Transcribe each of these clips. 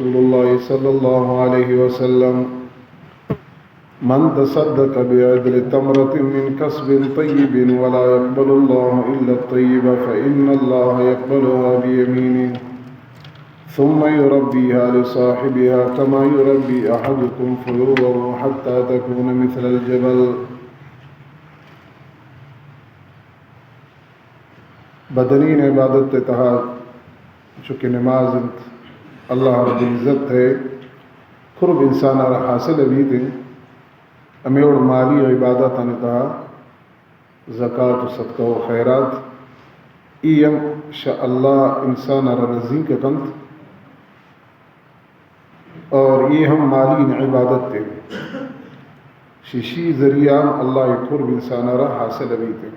رسول الله صلى الله عليه وسلم من تصدق بعدل تمرة من كسب طيب ولا يقبل الله إلا الطيب فإن الله يقبلها بيمينه ثم يربيها لصاحبها كما يربي أحدكم فلوه حتى تكون مثل الجبل. بدنین عبادت تحت چونکہ نماز اللہ رب العزت ہے قرب انسان اور حاصل ابھی تھے ہمیں اور مالی عبادت انتہا زکوٰۃ و صدقہ و خیرات ایم شاء اللہ انسان اور رزی کے کند اور یہ ہم مالی عبادت تھے شیشی ذریعہ اللہ قرب انسان اور حاصل ابھی تھے.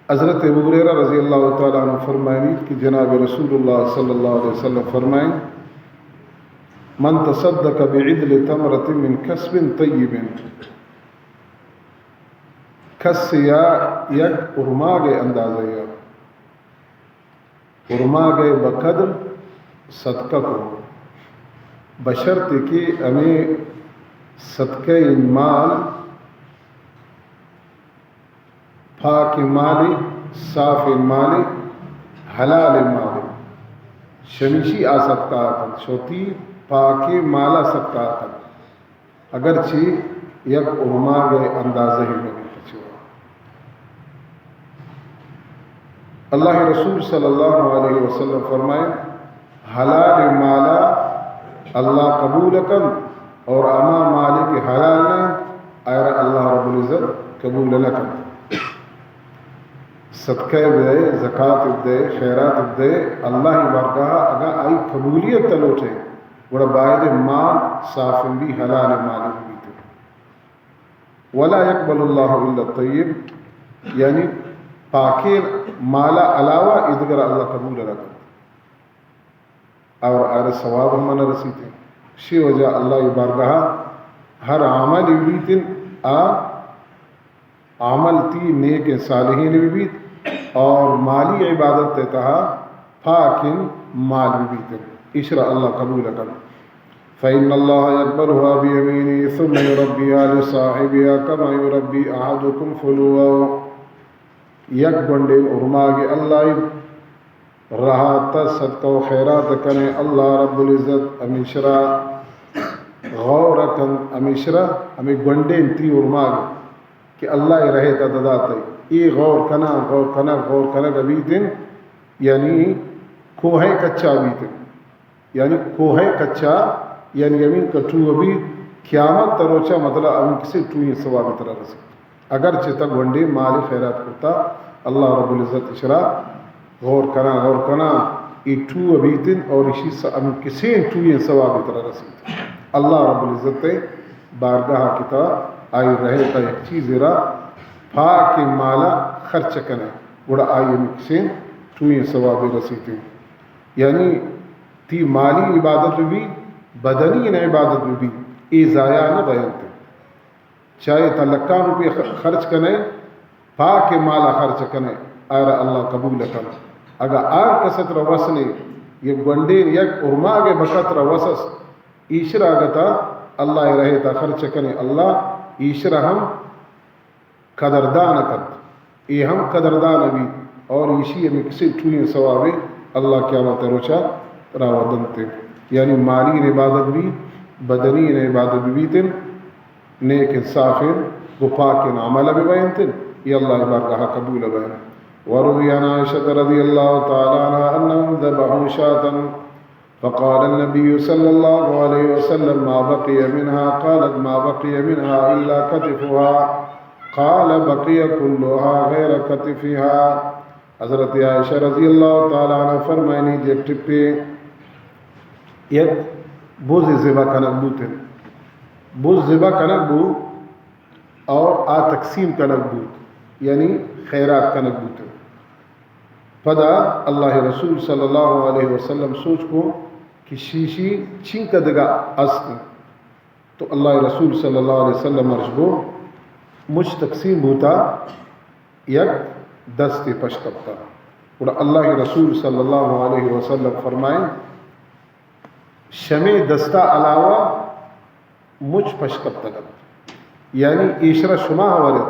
حضرت ابو ہریرہ رضی اللہ تعالیٰ عنہ فرمائیں کہ جناب رسول اللہ صلی اللہ علیہ وسلم فرمائیں من تصدق بعدل تمرة من کسب طیب کس یا یک ارماغ اندازہ یا ارماغ بقدر صدقہ کو بشرط کہ ہمیں صدقہ مال پاک مالی صاف مالی حلال مالی شمیشی آ سکتا ہے چھوٹی پاک مالا سکتا ہے اگرچہ یک ارما گئے اندازہ ہی میں پچھوا. اللہ رسول صلی اللہ علیہ وسلم فرمائے حلال مالا اللہ قبول کن اور اما مالی کے حلال نہ ایر اللہ رب العزت قبول لکن. صدقہ دے زکوٰۃ دے خیرات دے اللہ بارگاہ اگر آئی قبولیت تلوٹے بڑا باعد مال صاف بھی حلال مال بھی تھے. ولا يقبل اللہ الا الطیب یعنی پاکی مالا علاوہ ادگر اللہ قبول رکھتا اور آر ثواب ہم نہ رسیتے شی وجہ اللہ بارگاہ ہر عمل بھی تن عمل تی نیک صالحین بھی اور مالی عبادت تہا پاکن مال بھی تن اشرا اللہ قبول کر. فإن الله يقبلها بيمينه ثم يربيها لصاحبها كما يربي أحدكم فلوه. یک بندے ارماغ اللہ رہا صدقہ و خیرات کنے اللہ رب العزت امیشرا غور کن امیشرا ہمیں گنڈے تی ارماغ کہ اللہ رہے تا دداتے ای غور کنا کبھی دن یعنی کوہ کچا بھی دن یعنی کوہ کچا یعنی یمین کٹو ابھی قیامت تروچا مطلب ام کسی ٹوئی ثواب طرح رسے اگر چتا گنڈے مال خیرات کرتا اللہ رب العزت اشرا غور کنا ای ٹو ابھی دن اور اسی ام کسی ٹوئی ثواب طرح رسے اللہ رب العزت بارگاہ کتا آئی رہے تا ایک چیز را پاک مالا خرچ کنے بڑا آئی مکسین ٹوئی ثواب رسیتے یعنی تی مالی عبادت بھی بدنی عبادت بھی ای ضائع نہ بیانتے چاہے تا لکھاں روپے خرچ کنے پاک مالا خرچ کنے آر اللہ قبول کن. اگر آر کست را وسنے یہ گنڈے یک ارماغ بکت را وسس ایشرا گتا اللہ رہے تا خرچ کنے اللہ ایشرا ہم قدردان کرت ای ہم قدردان بھی اور ایشی ہمیں کسی ٹھوئی ثوابے اللہ قیامت روچا راودنتے یعنی مالی عبادت بھی بدنی عبادت بھی تن نیک انصافن گپاکن عمل بھی بیانتن یہ اللہ بارگاہ قبول بیان. وروی عن عائشہ رضی اللہ تعالی عنہ انہم ذبحوا شاة فقال النبي صلى الله عليه وسلم ما بقي منها قالت ما بقي منها إلا كتفها قال بقي كلها غير كتفها. حضرت عائشہ رضی اللہ تعالی عنہ فرمائنی جب ٹپے یک بوز ذبح کنک بوتن بوز ذبح کنک بو اور آ تقسیم کنک بوت یعنی خیرات کنک بوتن. پدا اللہ رسول صلی اللہ علیہ وسلم سوچ کو کہ شیشی چنک دگا است تو اللہ رسول صلی اللہ علیہ وسلم ارشگو مجھ تقسیم ہوتا یک دست پشکبتا اور اللہ رسول صلی اللہ علیہ وسلم فرمائیں شمع دستہ علاوہ مجھ پشکب تگت یعنی ایشرا شما ورد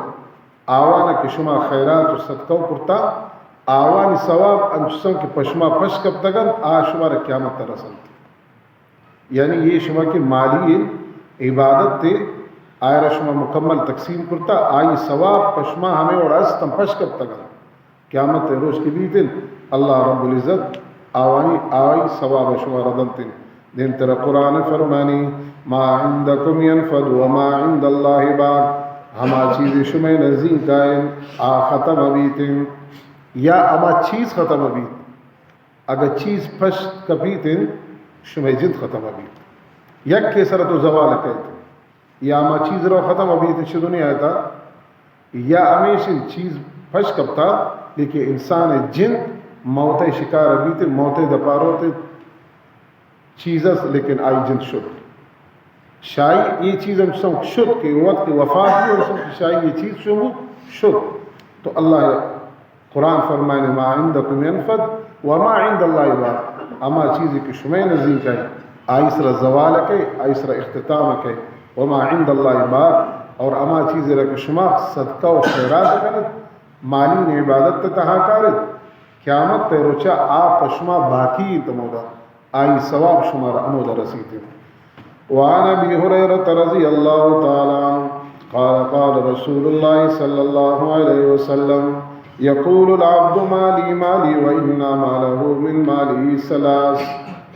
آوانا کہ شما خیرات و صدقہ پرتا آوانی ثواب انچسن کی پشما پشکب تگن آ شما را قیامت رسلت یعنی یہ شما کی مالی عبادت تے آئرہ شما مکمل تقسیم کرتا آئی ثواب پشما ہمیں اور استم پشکب تگن قیامت روز کی بیتن اللہ رب العزت آوانی آئی ثواب شما ردنتن دین تر قرآن فرمانی ما عندکم ینفد وما عند اللہ باق ہما چیز شما نزدین کائن آ ختم بیتن یا اما چیز ختم بیت اگر چیز پش کبیتن شما جد ختم بیت یک کے سر تو زوال کہتے یا اما چیز رو ختم بیت شدو نہیں آتا یا ہمیشہ چیز پش کبتا لیکن انسان جن موت شکار بیت موت دپارو تے چیزس لیکن آئی جن شد شاہی یہ چیز ہم سب شد کہ وقت وفات بھی اور سب شاہی یہ چیز شد تو اللہ قرآن فرمائے ما عندکم ینفد وما عند اللہ باق اما چیزی کہ شمع نزدین کہیں آئی سر زوال کے آئی سر اختتام کے وما عند اللہ باق اور اما چیزی رکھ شما صدقہ و خیرات کرت مالی نے عبادت تہا کارت قیامت تے روچا آپ شما باقی تمودا آئی ثواب شما امودا رسیتے وعن ابی ہریرہ رضی اللہ تعالی عنہ قال قال رسول اللہ صلی اللہ علیہ وسلم يقول العبد مالي مالي وإنما له من ماله ثلاث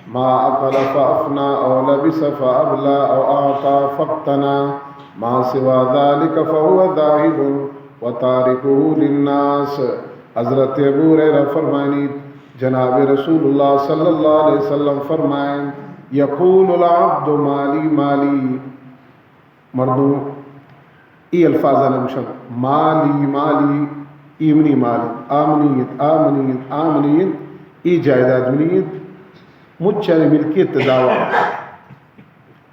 ما أكل فأفنى أو لبس فأبلى أو أعطى فاقتنى ما سوى ذلك فهو ذاهب وتاركه للناس حضرت ابو ہریرہ فرمائیں جناب رسول اللہ صلی اللہ علیہ وسلم فرمائیں یقول العبد مالی مالی مردوں ای الفاظ نمشن مالی مالی ایمنی مالک آمنیت آمنیت آمنیت ای جائداد منیت مجھے ملکیت دعویٰ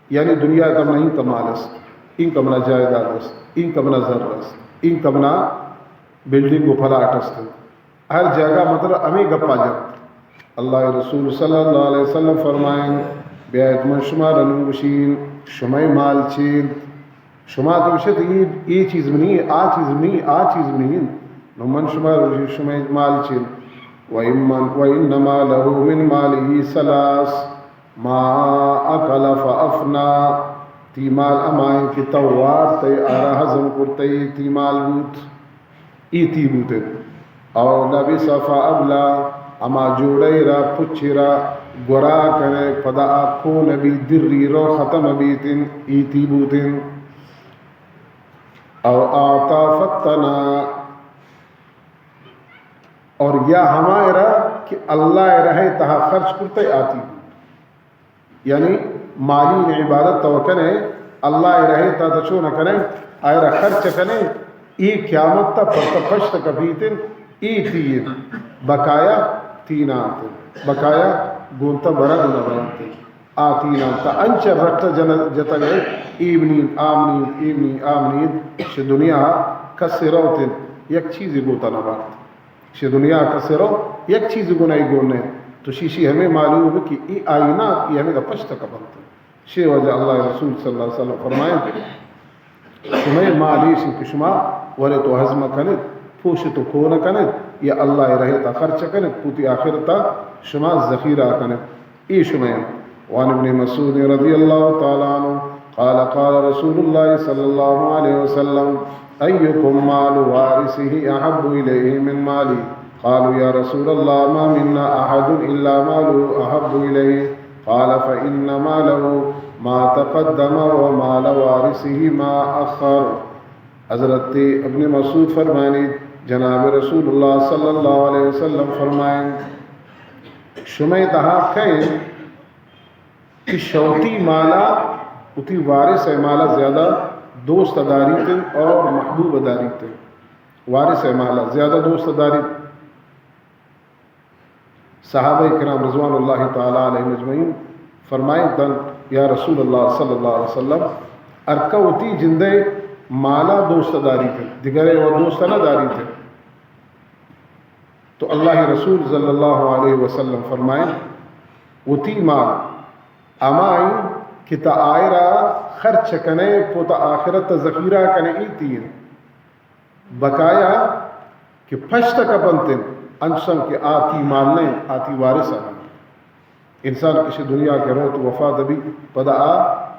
یعنی دنیا کمنا ہی کمال است این کمنا جائداد است این کمنا ذر است این کمنا بلڈنگ و پلاٹ است ہر جگہ مطلب ہمیں گپا جات اللہ رسول صلی اللہ علیہ وسلم فرمائیں بیعت من شما رنوشین شما مال چین شما تو بشت یہ چیز منی آ چیز منی آ چیز منی نو من شما مال چل وَإِنَّمَا لَهُ مِن مَالِهِ ثَلَاث مَا أَكَلَ فَأَفْنَى تی مال امائن کی توار تی آرہ حضم کرتے تی مال بوت ای تی بوتے او لبس فأبلا اما جوڑے را پچھی را گورا کنے پدا آکھو نبی دری رو ختم بیتن ای تی بوتن او آتا فتنا اور یا ہمارا کہ اللہ رہے تہا خرچ کرتے آتی یعنی مالی نے عبادت تو کنے اللہ رہے تا تچو نہ کنے آئرہ خرچ کنے ای قیامت تا پرتپشت کبیتن ای تین بقایا تین آتے بقایا گونتا برا گنا بنتے آتین آتا انچہ رکھتا جتا گئے ایمنید آمنید ایمنید آمنید شہ دنیا کسی روتن یک چیزی گوتا نبارت شہ دنیا کسی رو یک چیزی گنائی گونے تو شیشی ہمیں معلوم ہے کہ ای آئینات یہ ہمیں دا پشتا کا بنتا شہ وجہ اللہ رسول صلی اللہ علیہ وسلم فرمائیں تمہیں مالیشن کشما ولے تو حضم کنید پوش تو کون کنید یا اللہ رہے تا خرچ کنید پوتی آخرتا شما ذخیرہ کنید ای شمائن وعن ابن مسعود رضی اللہ تعالی عنہ قال قال رسول اللہ صلی اللہ علیہ وسلم ایکم مال وارثه احب الیہ من مالی قالوا یا رسول اللہ ما منا احد الا مال احب الیہ قال فإن ماله ما تقدم ومال وارثه ما اخر حضرت ابن مسعود فرمائیں جناب رسول اللہ صلی اللہ علیہ وسلم فرمائیں شمع تہا کہیں کہ شوتی مالا اتی وارث مالا زیادہ دوست داری تن اور محبوب داری تن وارث مالا زیادہ دوست داری صحابہ کرام رضوان اللہ تعالی علیہ مجمعین فرمائیں تن یا رسول اللہ صلی اللہ علیہ وسلم ارکوتی جندے مالا دوست داری تن دیگرے وہ دوست نہ داری تن تو اللہ رسول صلی اللہ علیہ وسلم فرمائیں وتی مال امائی کہ تا آئرہ خرچ کنے پوتا آخرت ذخیرہ کنے ایتین بقایا کہ پشت کا بنتن انسان کے آتی مالنے آتی وارثہ انسان کسی دنیا کے رو تو وفات ابھی پدا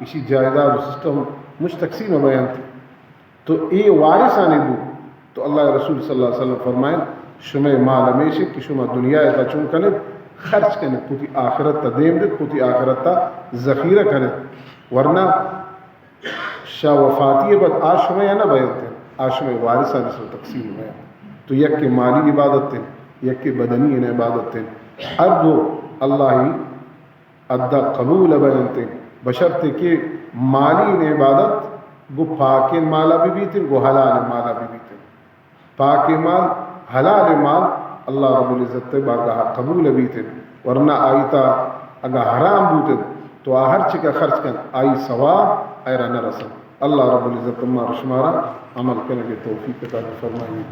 اسی جائیداد سسٹم مجھ تقسیم بیان تھی تو اے وارثہ نے بو تو اللہ رسول صلی اللہ علیہ وسلم فرمائیں شمع مال ہمیشہ کہ شمع دنیا تا چون کنے خرچ کنے پوتی آخرت تا دیم دے پوتی آخرت تا ذخیرہ کنے ورنہ شاہ وفاتی بعد آشمہ یا نہ بیان تھے آشمہ وارثہ نے سو تقسیم بیان تو یک کے مالی عبادت تھے یک کے بدنی عبادت تھے ہر دو اللہ ہی ادا قبول بیان تھے بشرط کہ مالی عبادت گو پاک مالا بھی تھے گو حلال مالا بھی تھے پاک مال حلال مال اللہ رب العزت باگاہ قبول بھی تھے ورنہ آئیتا اگر حرام بوتے تو ہر چکا خرچ کن آئی ثواب ایرا نہ رسل اللہ رب العزت ہمارا شمارا عمل کرنے کے توفیق عطا فرمائے.